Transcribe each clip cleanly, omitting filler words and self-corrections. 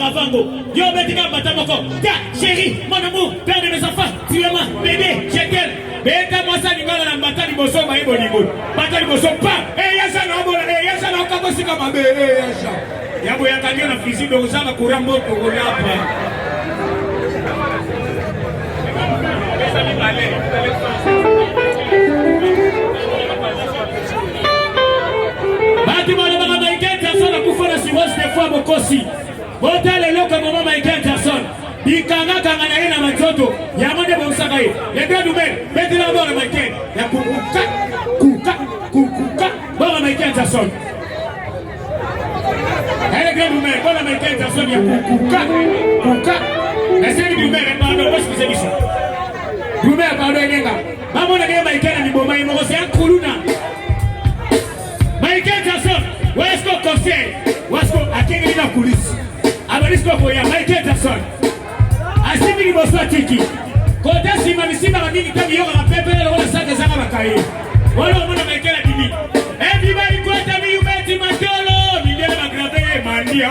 Avango, yo betika batamoko, ta chérie, mon amour, père de mes enfants, tu es moi, bébé, je t'aime. Beta moi ça lingala na batali boso maïbo lingo. Batali boso pa, yasa na bola, yasa na kabosi kama be, yasa. Yabo yakanyo na fizi do zama kurambo to golapa. Bati mwana mama maikenta sana kufana siwezi defua bokosi. Bota lelo kama mama maikenta sana. Bikanga kanga na yena matoto ya monde bonsaka ye. Le grand nouvelle, beti la bora maikenta. Ya kukuka, kukuka, bora maikenta sana. Le grand nouvelle, bora maikenta sana ya kukuka. Ese ni nouvelle, pardon, parce que c'est ça. Nouvelle, pardon, yenga. Maman na yena maikenta ni boma imo se akuluna. Maikenta sana, wesko conseil, wesko akengi na kulisi. Abalisko boya maikenta sana. Asimi ni boso tiki. Kota sima misima kadini tabi yoga na pepe na wala sake zaka bakaye. Wala mwana maikela bibi. Everybody kwata mi umeti matolo. Midele magrave mandia.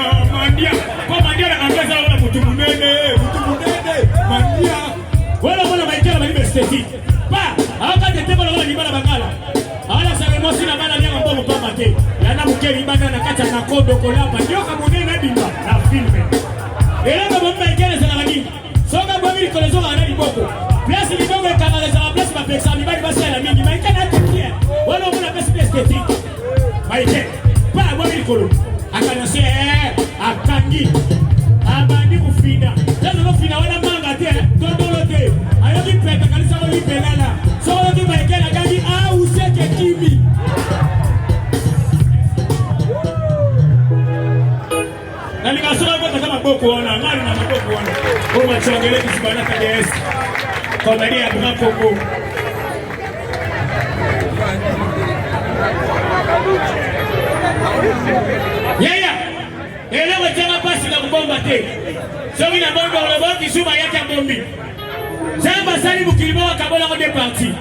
Kwa mandia na angaza wala mutu munene. Mandia. Wala mwana maikela bibi esteti. Pa, hawaka teteko na wala nibala bangala. Hala sare mosi na bala nyama mbomo pa mate. Yana mukeli ibanga na kata na kodo kolapa. Nyoka munene bimba na filme. Elanga bomba ikele sana bagini. Soka bwami likolezo ngana liboko. Place liboko ekangaleza la place bapeksa mibali basala mingi. Maike na tukie. Wala omuna pesi esthétique. Maike. Pa bwami likolo. Akanose akangi. Abandi kufina. Lazo no fina wala manga te. Tondolo te. Ayoki peta kanisa ko lipelala. Soko ki maike na kangi useke kimi. Na nikasoma kwa kama boko wana ngani na maboko wana. Kwa changele kisibana KDS. Komedi ya Grand Congo. Yaya. Elewa chama pasi na kubomba te. Soki na bomba ulobaki suma yake bombi. Zamba sali mukilimo wa kabola ko de parti.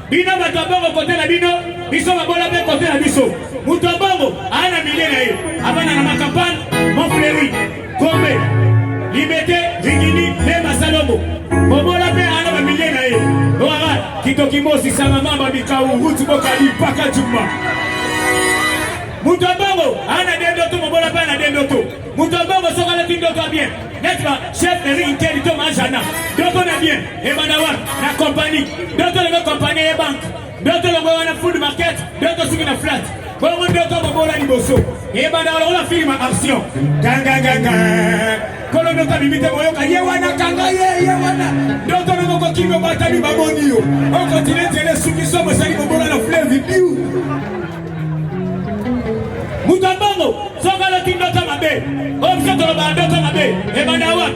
Bino batabongo kote na bino, biso babola pe kote na biso. Mutu bongo ana milena ye. Abana na makampani, Montfleury, Gombe, Liberté, Ringini, Lema Salomo. Bobola pe ana ba milena ye. Oara kitoki mosi sama mamba mikau hutu bokali paka juma. Mutu bongo ana dendo to bobola pe ana dendo to. Mutu bongo sokala tindo to bien. N'est-ce pas, chef de ring to majana. Doko na bien, e badawa na compagnie. Doko le compagnie e bank. Doko le na food market, doko suki na flat. Bongo doko bobola liboso. E badawa la film action. Ganga. Kolo doko bimite boyoka ye wana kanga ye wana. Doko le moko kingo batali baboni yo. On continue tele suki somo sali bobola na flavor view. Mutambango, sokala tindo tamabe. Obseto bando tamabe. Ebanawa,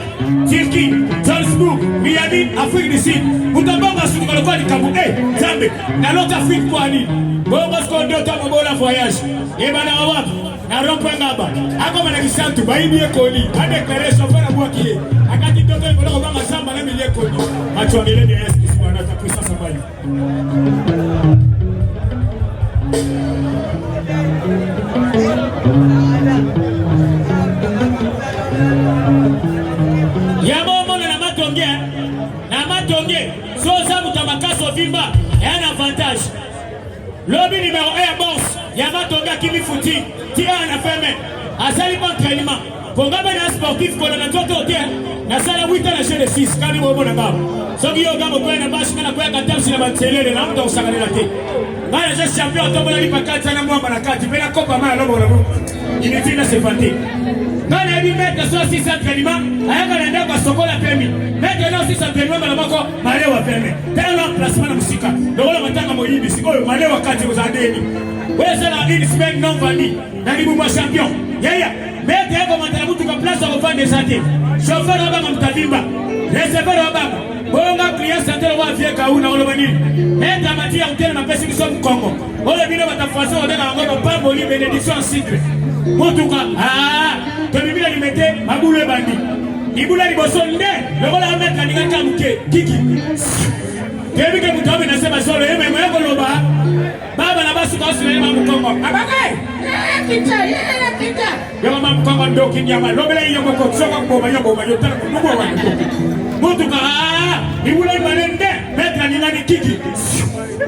Turquie, Salzbourg, Miami, Afrique du Sud. Mutambango sukalo kwa nikabu. Zambe, na l'autre Afrique kwa ni. Bongo skondo tamabola voyage. Ebanawa, na rompa ngaba. Ako manakisantu baibi ekoli. Ade declaration fana bwakie. Akati toto ngolo kwa masamba na milie koli. Machwangele ni eski swana takwisa sabai. Na matonge so za mutamakaso vimba yana avantage. Lobby numéro 1 boss ya matonga kimi futi tia na feme asali bon entraînement kongaba na sportif ko na toto te na sala 8 na chez 6 kali bobo na baba so giyo gamo kwa na bashi na kwa katamsi na bantelele na mto usagalela te bana je champion to bona lipa kati na mwamba na kati pela kopa mala lobo na bo initina se fati. Nani abi mette so 6 entraînement ayaka na ndako sokola pemi mette na 6 entraînement na mako malewa pemi tena placement na musika ndola matanga moyibi sikoyo malewa kati uzadeni wewe sala ini semaine non vandi na libu mwa champion yaya mette yako matala mtu kwa place au vande sate chauffeur aba mtavimba receveur aba bonga client santé wa vieka una ole manini mette amatia utele na pesa kiso mkongo ole bino batafasa ole na ngoma pambo li benediction en citre motuka to bibila limete mabule bandi ibula liboso nde lokola ameka ninga kamuke kiki Kebi ke mutobe na sema solo yeme mweko loba. Baba na basu kwa sule mama mkongo. Abage. Kita. Yo mama mkongo ndoki nyama. Lobele iyo mko soka ngoma yo tana kubo wa. Mutu ka ibule manende metra ni nani kiki.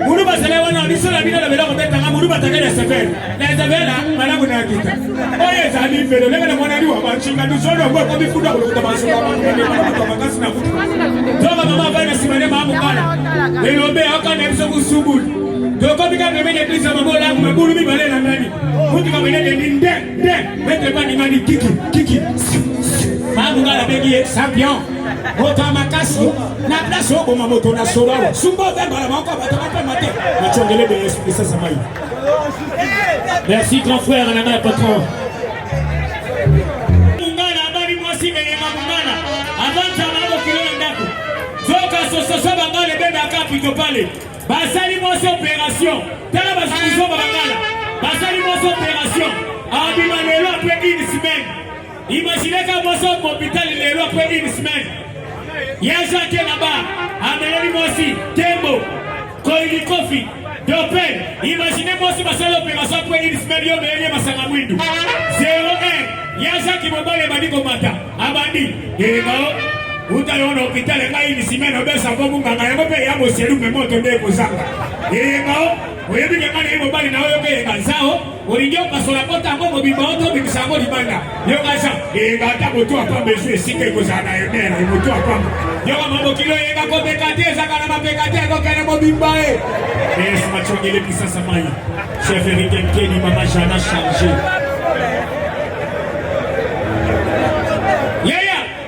Muru baselewa na bisola bina la bela ko betanga muru batakele sefer. Na ezabela malamu na kita. Oye zali felo lebe na mwana liwa bachinga nduzono kwa bifuda ko tabasola kwa makasi na futu. Toka mama bana simane mama mkana. Elobe akana biso kusubuli. Doko bika ngene plisa mabola mabulu mibale na ndani. Mutu kama nende nde metre pa ni nani kiki. Mama ngala begi champion. Moto makasi na place au moto na solo. Sumbo de bala mako bataka maté. Machongele de esprit ça samai. Merci grand frère Nana patron. Mungana bali mwasi benye mungana. Avanta mabo kilo ndako. Zoka soso bangale bebe akapi to pale. Basali mwasi opération. Tala basuzo bangala. Basali mwasi opération. Abima lelo après une semaine. Imaginez qu'à moi son hôpital lelo après une semaine. Yaja ke là-bas, ameleli mosi, Tembo, Koili Kofi, Dopel. Imaginez-moi si ma seule opération pour une semaine, yo meilleur masanga mwindu. 0-1. Yaja ki mobile badi komata. Abandi. Yego. Uta yo na hôpital ngai ni semaine obesa ko munganga yango pe ya moselu me moto nde kozanga. Yego. Oyebi ke ngani mobile na oyo ke ngazao. Olingo pasola kota ngo mobimba oto bikisango libanda. Yo gaza. Yego ata moto apa bezu esike kozana yemera moto apa. Yo mambo kilo yega ko bekate zakana mapekate ko kana mobimba e. Yes machongele kisasa mai. Chef Eric Keni mama jana changé.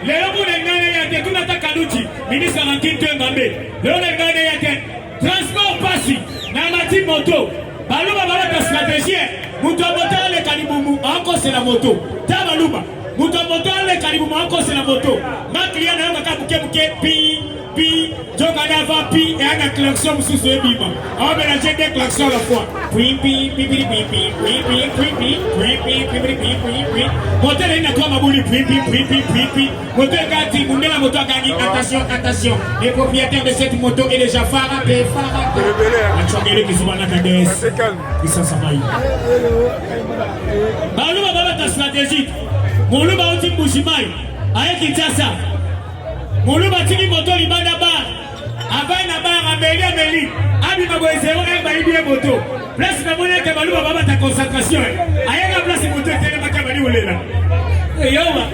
Leo kuna ngane yake tunataka luchi ministre Rankinto Ngambe. Leo ngane yake transport pasi na mati moto. Baluba bala stratégie. Muto moto ale kalibumu ako c'est la moto. Tabaluba. Muto moto ale kalibumu ako c'est la moto. Ma client na ngaka buke pi joka dava pi et ana klaxon sous ce bima. On mélange des klaxons à la fois. Pi. Moteur ina kwa mabuli pi. Moteur gati mundela moto gani attention. Les propriétaires de cette moto et déjà Farah. Achongele kisubana kades. Kisa samai. Baluba baba ta stratégique. Moluba oti Mbushimai. Aye Kinshasa. Moluba tiki moto libanda bar. Avant na bar ameli. Abi mabo 0-1 ba ibie moto. Place na mona ke baluba baba ta concentration. Aye na place moto tele makabali olela. Yowa.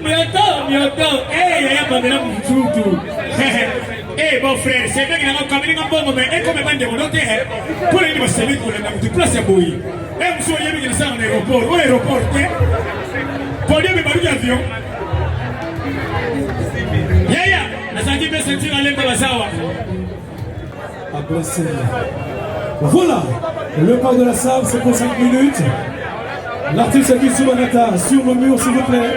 Mioto. Yaya bandela mtutu. Bon frère, c'est vrai qu'il y a un caméra en bon moment. Et comme il y a un autre, pour les gens qui sont là, tu places à bouillir. Et vous soyez bien dans l'aéroport. Où est l'aéroport? Pour dire que vous avion. Yaya, la santé peut sentir à l'Embazawa. Voilà, le port de la salle, c'est pour 5 minutes. L'artiste qui sous Manata, sur le mur, s'il vous plaît.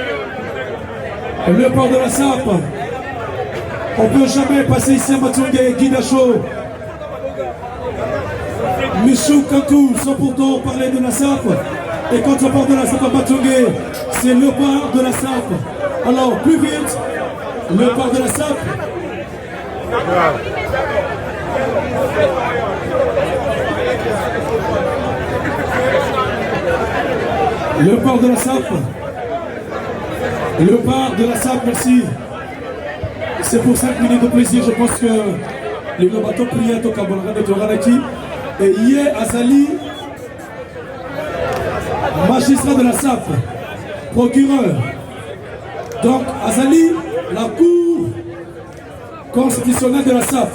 Le port de la sape. On ne peut jamais passer ici à Matungé, Guidacho, Michou, Kankou, sans pourtant parler de la sape. Et quand on parle de la sape à Matungé, c'est le port de la sape. Alors, plus vite, le port de la sape. Le port de la sape. Le port de la sape, merci. C'est pour 5 minutes de plaisir. Je pense que le bateau prière au Cameroun de Toranaki. Et hier, Azali, magistrat de la SAP, procureur. Donc, Azali, la cour constitutionnelle de la SAP.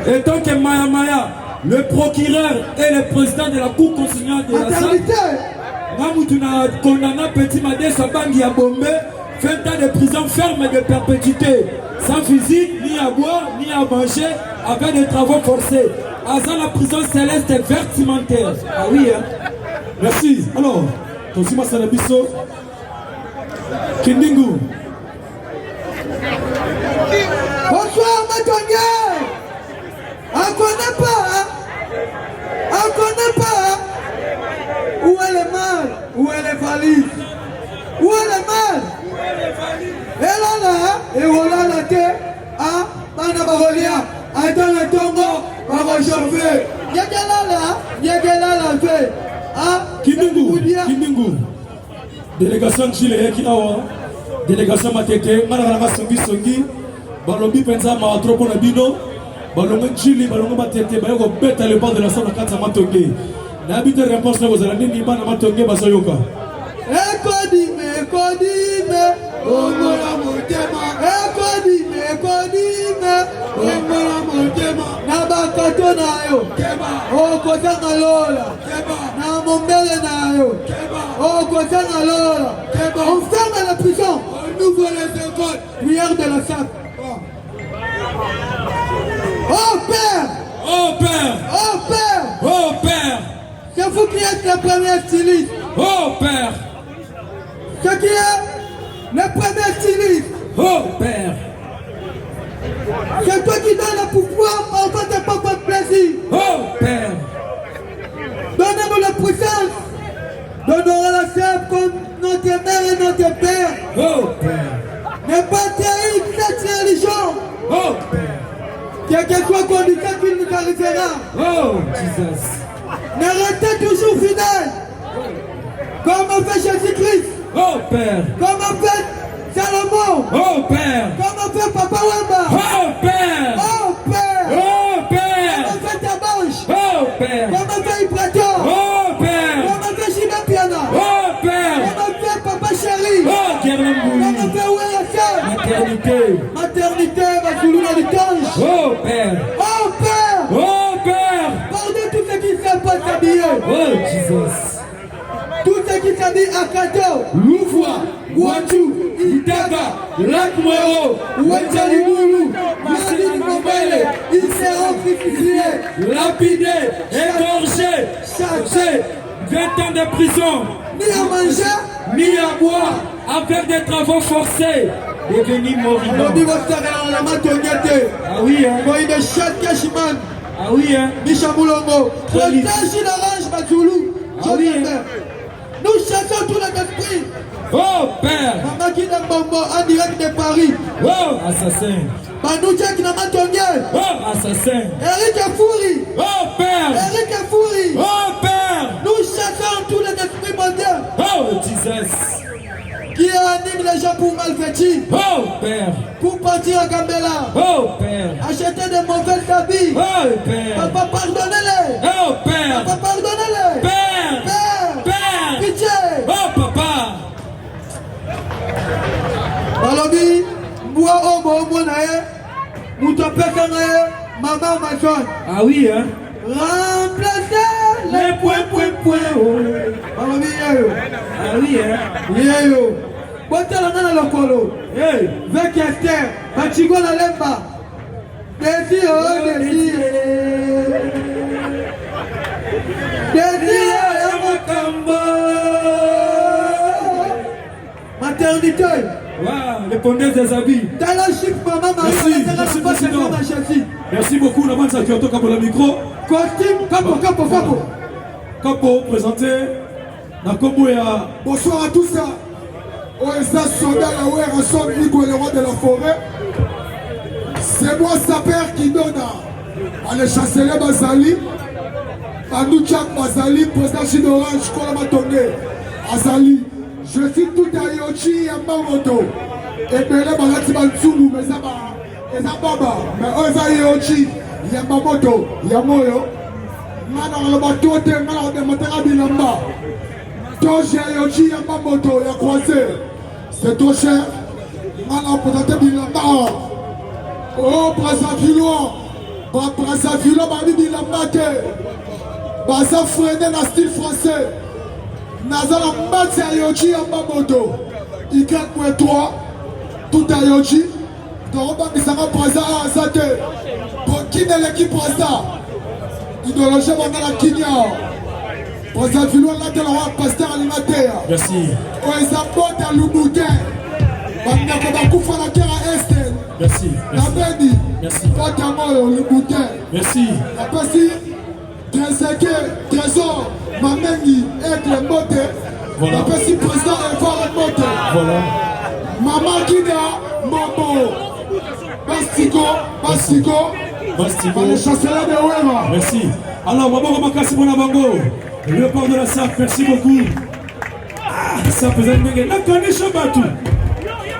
Et tant que Maya, le procureur et le président de la cour constitutionnelle de la SAP, Mamoutuna condamné Petit Madé Sabangi à Bombay. 20 ans de prison ferme de perpétuité, sans physique, ni à boire, ni à manger, avec des travaux forcés. Azan la prison céleste est vertimentaire. Ah oui, hein? Merci. Alors, Tosima Salabiso, Kindingu. Bonsoir, Matonnier. On connaît pas. Où est le mal? Où est les valises? Où est le mal? Et là, et on a la tête à wana bakolia ata na ntongo bakochauffe nyekelala mpe Kimbingu délégation Chile eyaki awa délégation Matete ngana kalanga songi balobi mpenza mawa trop mpona bino balongo Chile balongo Matete baye kobeta le bord de la Somme na kati ya Matonge nayebi te réponse na kozala nini bana Matonge bazoyoka ekodime ongola motema ekodime ongola motema na bakato na yo okozanga lola na mombele na yo okozanga lola on ferme la prison on ouvre les écoles prière de la sape. Oh Père, c'est vous qui êtes le premier styliste. Oh Père, Ce qui est le premier styliste. oh Père, C'est toi qui donnes le pouvoir en fait de pas de plaisir. oh Père, Donnez-nous la puissance d'honorer la sève comme notre mère et notre père. oh Père, Ne pas trahir cette religion. oh Père, Quel que soit condition qu'il nous arrivera. oh Jesus, Ne restez toujours fidèles. Comme a fait Jésus-Christ. oh Père, Comme a fait Salomon. oh Père, Comme a fait Papa Wemba. oh Père, Oh Père. oh Comme Père, a fait Tabanche. oh Père, Comme a fait Ibraton. oh Père, Comme a fait Shima Piana. oh Père, Comme a fait Papa Chéri. oh Comme a Kerlembouli, fait Ouéassé. maternité, Maternité, Basoulou du Tange. oh Père, Oh Père. oh Père, Pardon tout ce qui ne sait pas s'habiller. oh Jesus, Tout ce qui s'habille à Kato. Louvois, Guantou. Itaga, Lac-Mwero, Ouetchalimulu. Madi Mobele. Ils seront crucifiés. lapidé, égorgé, chargé, 20 ans de prison, Ni à manger. mis à boire, avec des travaux forcés, devenu On moribond. dit votre sœur est la matongate. Ah oui, hein, Moi, il est chat Kashiman. ah oui, hein, Misha Moulongo. Très vite. Protège l'orange Bazoulou. Ah oui, hein. Nous chassons tous les esprits. oh Père, Maman qui n'a pas en direct de Paris. oh assassin, Banoutia qui n'a pas tonné. oh assassin, Eric Fouri. oh Père, Eric Fouri. oh Père, Nous chassons tous les esprits mondiaux oh Jesus, qui animent les gens pour malvêtis, oh Père, pour partir à Gambela, oh Père, acheter des mauvaises habits. oh Père, Papa, pardonnez-les. oh Père, Papa, pardonnez-les. Père, Père, Père, pitié. oh Papa, Balobi, moi, oh, nae, moutopeka nae, maman, ma sonne. ah oui, hein, Remplacer les les points, oh, Balobi, yeyo. ah oui, hein, Yeyo. Botala nana lokolo. hey, Vek Esther, Bachigo na lemba. Desi oh, desi. Desi oh, maternité. wow, les pondeuses des habits. Dans la chip, maman, Merci, président. chassis. Merci beaucoup, Namansa Kyoto Kapo la micro. Costume, capo. Kapo, présenté, Nakombo ya Bonsoir à tous. OSA Soldat Yahweh Rasson Nigo, le roi de la forêt. C'est moi, sa père, qui donne à les chanceliers Bazali, à Nouchak Bazali, président Chidorange, Kolama Tongue, Azali. Je suis tout à Yochi, Yamamoto. Et Bele Balati Bansulu, mais ça va. Et ça baba. Mais Osa Yochi, Yamamoto, Yamoyo. Mana le bateau, mana de Matera Bilamba. Toshi Yochi, Yamamoto, ya croisé. C'est trop cher. Mana peut-être Bilamba. Oh, Brazzaville, Brazzaville, Bali Bilamba. Baza freiné dans style français. Nazala Mbati Ayochi Yamamoto. Y.3. Tout Ayochi. Doroba Kisanga Braza Azate. Pour qui est l'équipe Braza? Idéologie Bangala Kinya. Braza Vilo Latéral Pasteur Alimentaire. merci, Oezabota Luboutin. Bangaka Bakufa la Kera Esten. merci, Nabedi. merci, Batamoyo Luboutin. merci, Apesi. Trésor. Mamengi. Aigle Mote. Voilà. Apesi président Evar Mote. voilà, Maman Kida. Mambo. Bastico, les chanceliers de Ouema. Merci. Alors, Maboko Makasi Bonabango, le port de la SAP, merci beaucoup. Ah, ça faisait une dingue. La connexion batou.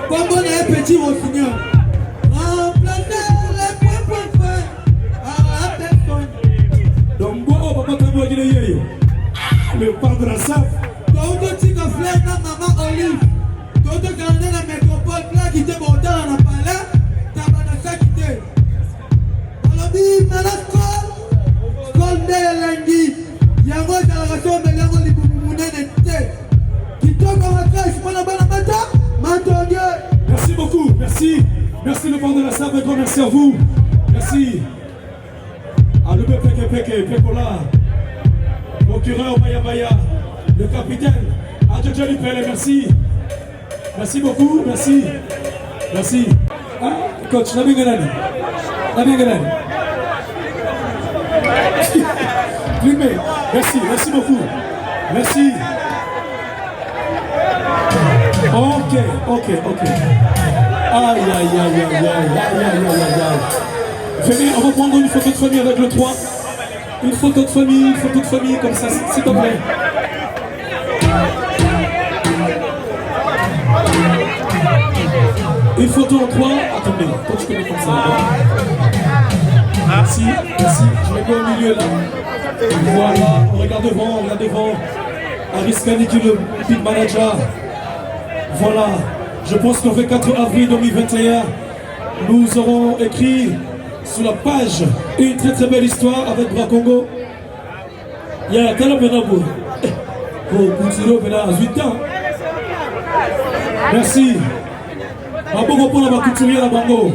Comme on est petit, mon seigneur. Remplacer les points à la personne. Donc, bon, papa, t'as vu le port de la SAP. Quand on dit que frère, maman Olive, quand on gagne la métropole, là, qui te monte dans la palais, t'as pas de ça qui te. Alors, dit, mais la skol de lundi, il y a moi dans la raison, mais là, on dit, vous n'êtes pas. Qui toque en matraque, je prends la balle à matin, merci beaucoup, merci. Merci le port de la SAP, un grand merci à vous. Merci. Ah, le Peke, Pekola, procureur Maya, le capitaine, Adjojo Lipele, merci. Merci beaucoup, merci. Merci. Ah, coach, la binganani. Merci beaucoup. Merci. Ok. Aïe. Venez, on va prendre une photo de famille avec le 3. Une photo de famille comme ça, s'il te plaît. Une photo en 3. Attendez, toi tu connais comme ça. Merci. Je vais go au milieu là. Voilà, on regarde devant. Ariskani qui est le big manager. Voilà, je pense qu'au 24 avril 2021, nous aurons écrit sur la page une très belle histoire avec Bracongo. Il y a Tala Benabo. Pour Koutiro Bena à 8 ans. Merci. Maboko pour la couturière à Bango.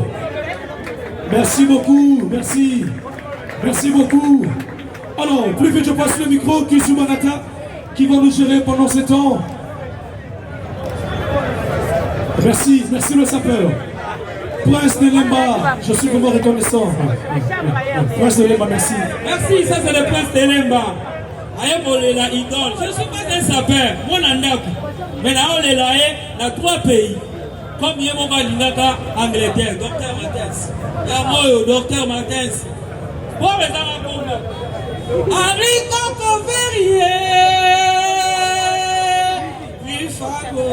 Merci beaucoup, merci beaucoup. Alors, plus vite je passe le micro, Kisu Manata, qui va nous gérer pendant ce temps. Merci le sapeur. Prince de Lemba, je suis vraiment reconnaissant. Prince de Lemba, merci. Merci, ça c'est le Prince de Lemba. Ayemolela idole. Je ne suis pas un sapeur, mon andaku. Mais là on est là, dans 3 pays. Comme Yemoga Lingaka, Angleterre, Docteur Martens. Yamoyo, Docteur Martens. Bon, mais ça va pour moi. Arico Converrier. Vifago.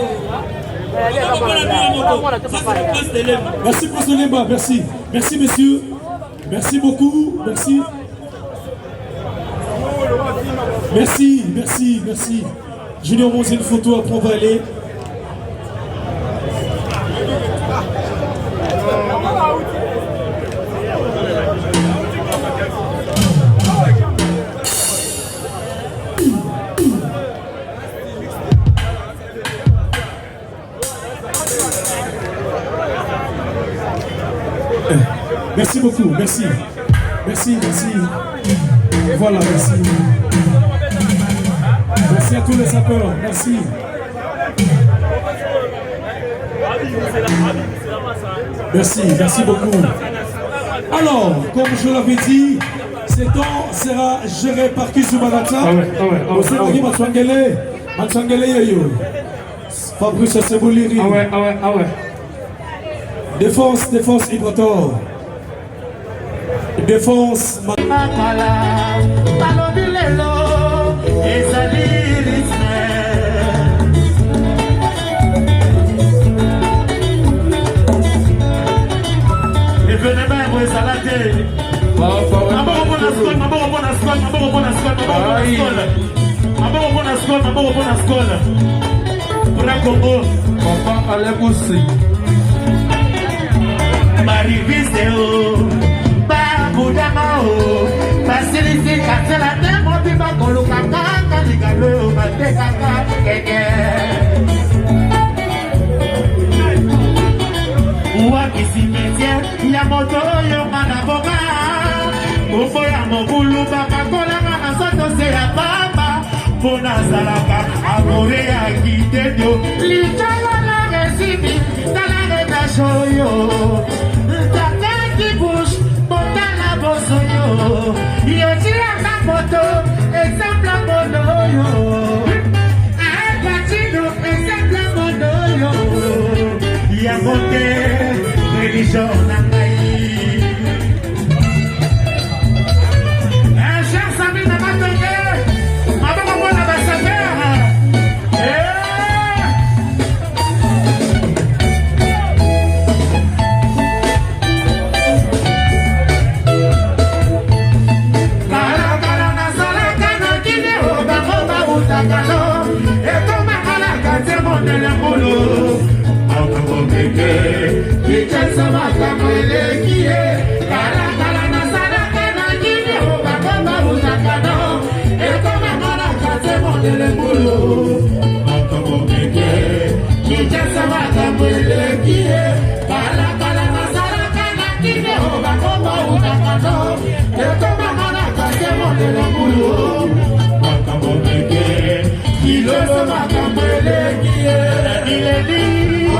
Merci Prince de Lemba, merci. Merci messieurs. Merci beaucoup, merci. Merci. Junior Monzi, une photo, après on va aller. Merci beaucoup, merci. Voilà, merci. Merci à tous les sapeurs, merci. Merci beaucoup. Alors, comme je l'avais dit, ce temps sera géré par Kisu Manata. Fabrice Seboliri. Défense Ibrator. Défense ya moto oyo manaboka kombo ya mobulu bakakolanga na soto se ya pamba mpo nazalaka amore ya kitedio litolo na resimi talaretasho oyo takaki bush botala bosoyo yotiaka moto exemple mono oyo apatino exemple mono oyo yango te religion na ngai molo makambo meke kichasa makambo elekie kala kala na salaka na kini obakamba uzakano ekoma mala kase mondele molo makambo meke kichasa makambo elekie kala kala na salaka na kini obakamba uzakano ekoma mala kase mondele molo makambo meke kiloso makambo elekie ileni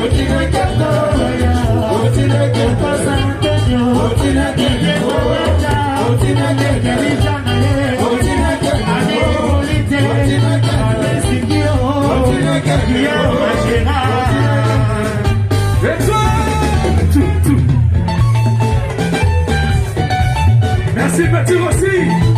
otine ketoya otine ketosa antonio otine kekoja otine kekerijana otine kekane olite otine kekesikio otine kekio mashera Merci Petit Rossi.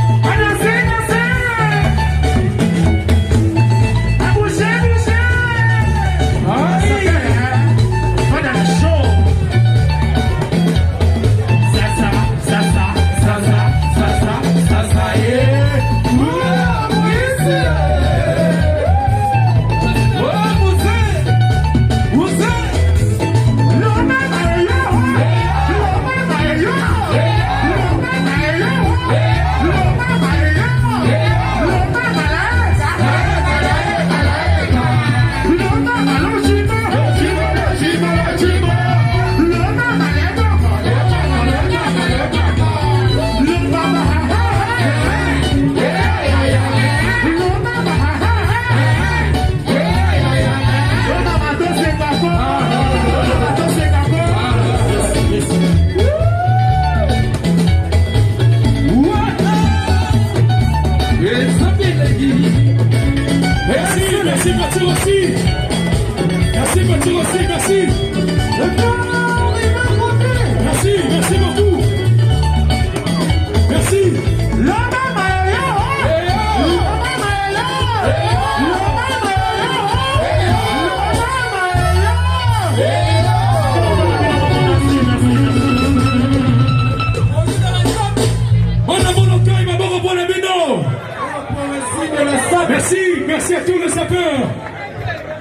Merci à tous les sapeurs.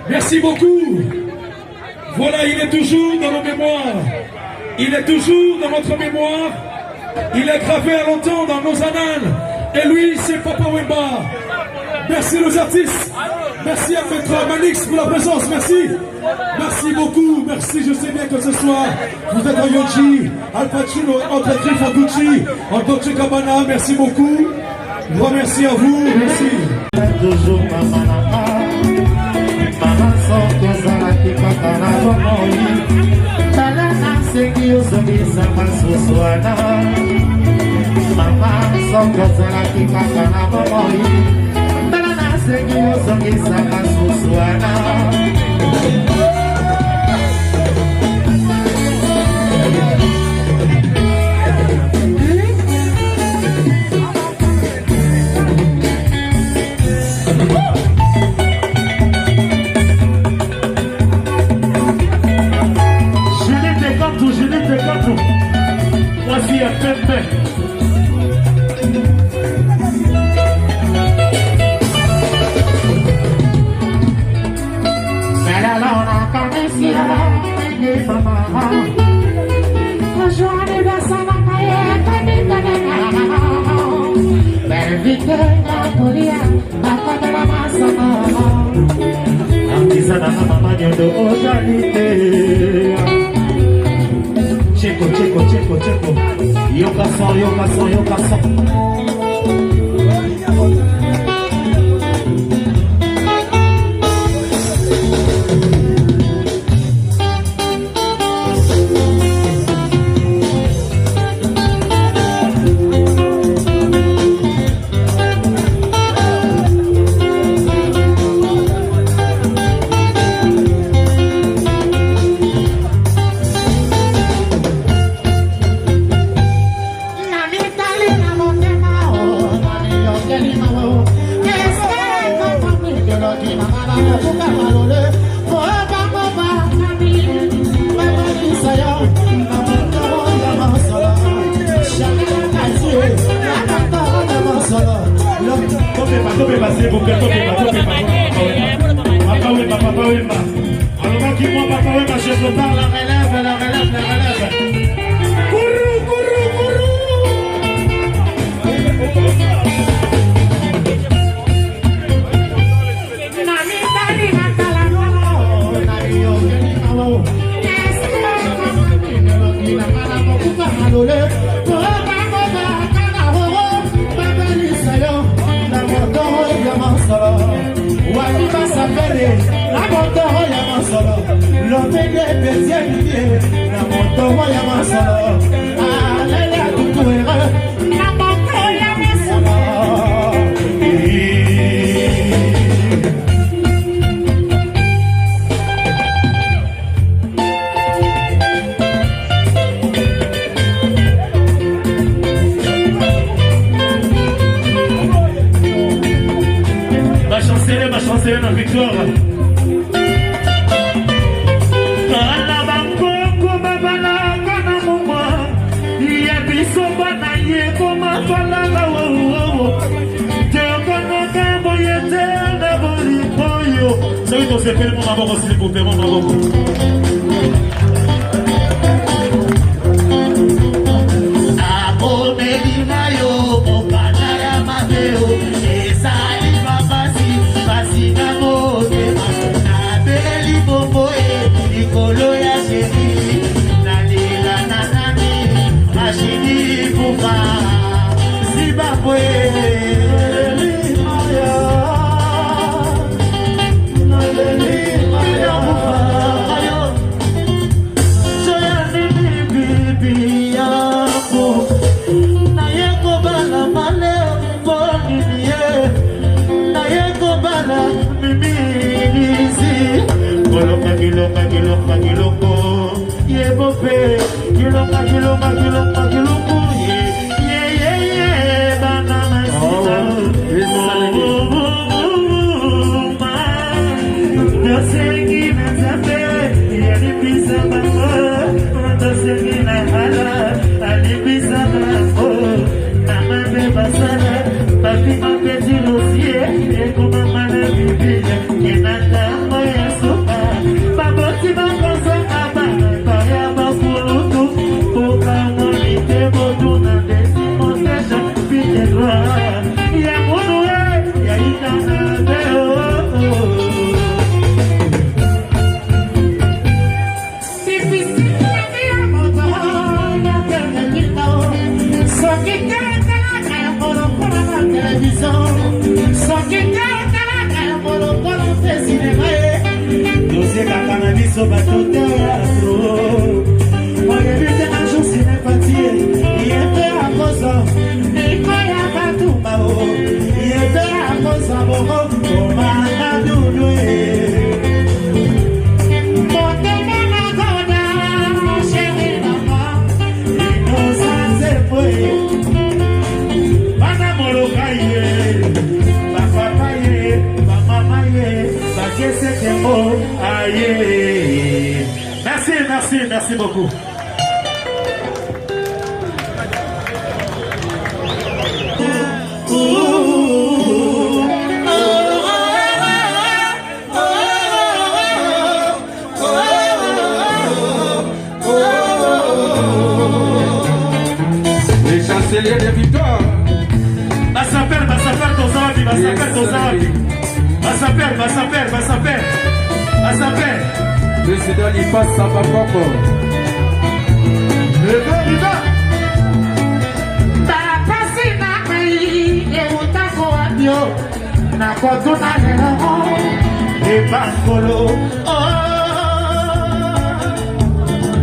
Merci beaucoup. Voilà, il est toujours dans nos mémoires. Il est toujours dans notre mémoire. Il est gravé à longtemps dans nos annales. Et lui, c'est Papa Wemba. Merci aux artistes. Merci à Maître Manix pour la présence. Merci. Merci beaucoup. Merci, je sais bien que ce soir, vous êtes en Yoji, Al Pacino, entre Trifagucci, en Dolce Gabbana. Merci beaucoup. Grand merci à vous. Merci. Toujours mama sokozalaki kaka na bomoi tala nasengi ozongisa masusu wana mama sokozalaki kaka na bomoi tala nasengi ozongisa masusu wana Voici à Pepe. Checo, yoka son. Papa Wemba. Papa Wemba, je prépare la relève. Kourou. Ma chancelière la victoire. C'est fait le moment aussi pour faire mon maboko. Merci beaucoup. Les chanceliers de victoire. Président Lipa Sabakoko. Viva.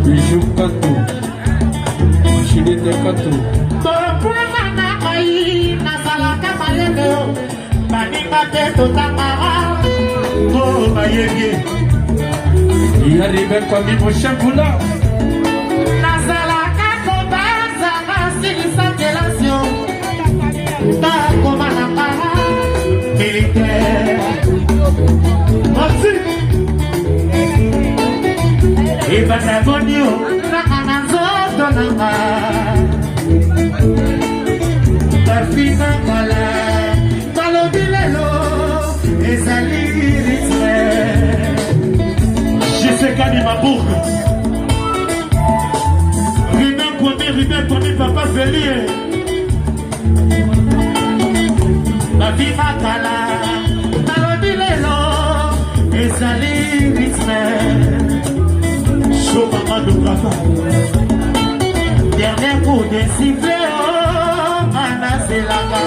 Bijou Kantou. Chilite Kantou. Il arrive comme il faut champoula. Et Patagonio, Parfina Kala, Talobilelo, et Sali. Je sais qu'à Kani Mabourg. Rubin Kwame, Papa Vélier. La vie makala, nalobi lelo, ezali rythme. Show Mama de Papa. Dernier coup de sifflet, oh, mana selaka.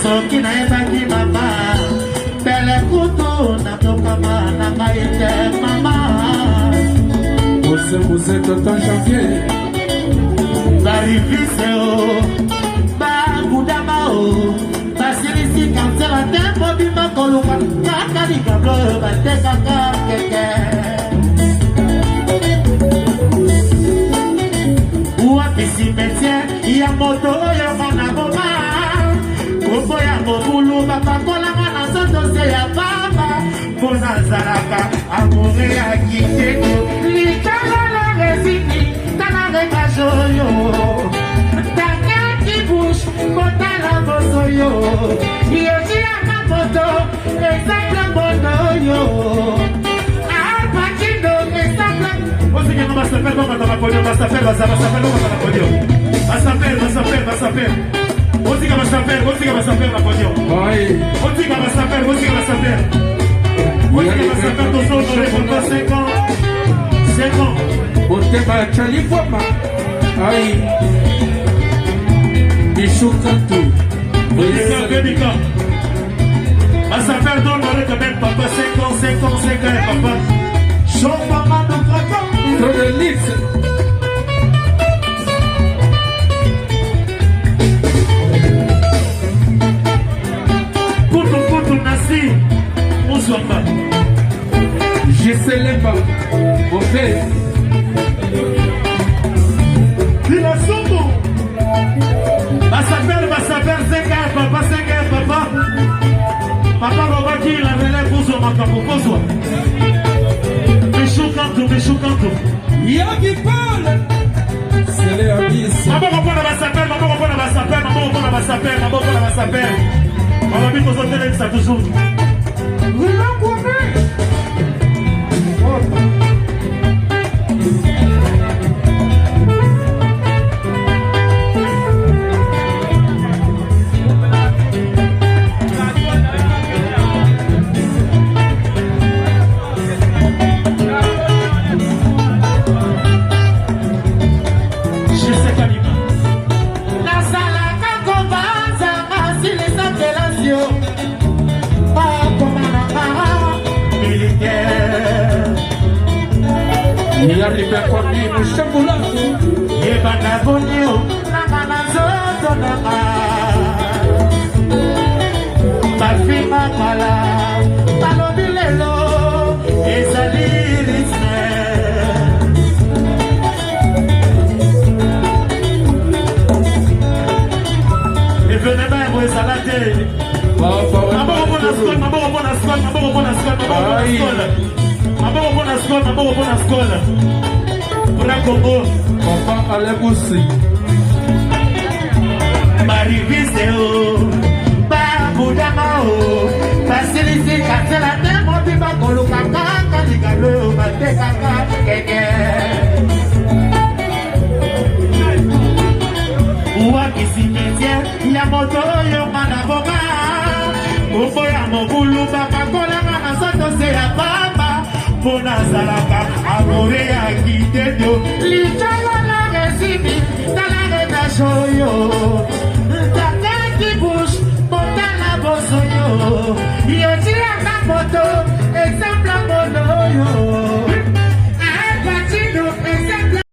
Soki na ebaki mama, belle couteau, na tokama, na maïte mama. Vous êtes en janvier. Barifise oh, bagudama oh, basilisi kansela tempo bima koluka, kaka di kablo bateka keke. Uwapi cimetière, ya moto oyo mona boma, kombo ya mobulu bapakola mwana soto se ya baba, pona zalaka amore ya kiteko, likala la resini. Joyo, taka qui bouge, botala bosoyo, yoji amapoto, exemple bonoyo, apachino, exemple. On sait que va s'appeler comme dans la podium, va s'appeler comme dans la podium. Va s'appeler. On dit que va s'appeler la podium. Oui. On dit que va s'appeler. On dit que va s'appeler dans son nom, 5 ans. 5 ans. On te va chali foma. Aïe. Michou Kantou. Bénica. Va s'appeler dans le quand même, papa. 5 ans, papa. Chaud, maman, de Krakow. Trop de livres. Je sais les pas, mon père. Il a son mot. Va s'appeler, 5 ans, papa, 5 ans, papa. Papa, papa, qui il avait l'air pour son macabre, pour soi. Michou Kantou. Il y a qui parle. C'est les abyss. Maman, va s'appeler. On va vite aux hôtels, ça toujours. Il arrive comme lui, le chamboula. Et banabonio, namanazoto nama. Bafi makala, talobi lelo, ezali risme. Et venez bien, vous ezalate. Maboko bona skola. Pour un Congo. Papa allait bosser. Marivise o, babudama o, basilisi kasela temo biba koluka kaka ligalo bateka keke. Uwaki cimetière, ya moto yo manaboga, kombo ya mobulu bapakola mana soto se ya baba, pona zalaka amore ya kitedo, litala la resimi, talare na shoyo, taka ki bush, botala bosoyo, yoti ya moto, exemple bonoyo.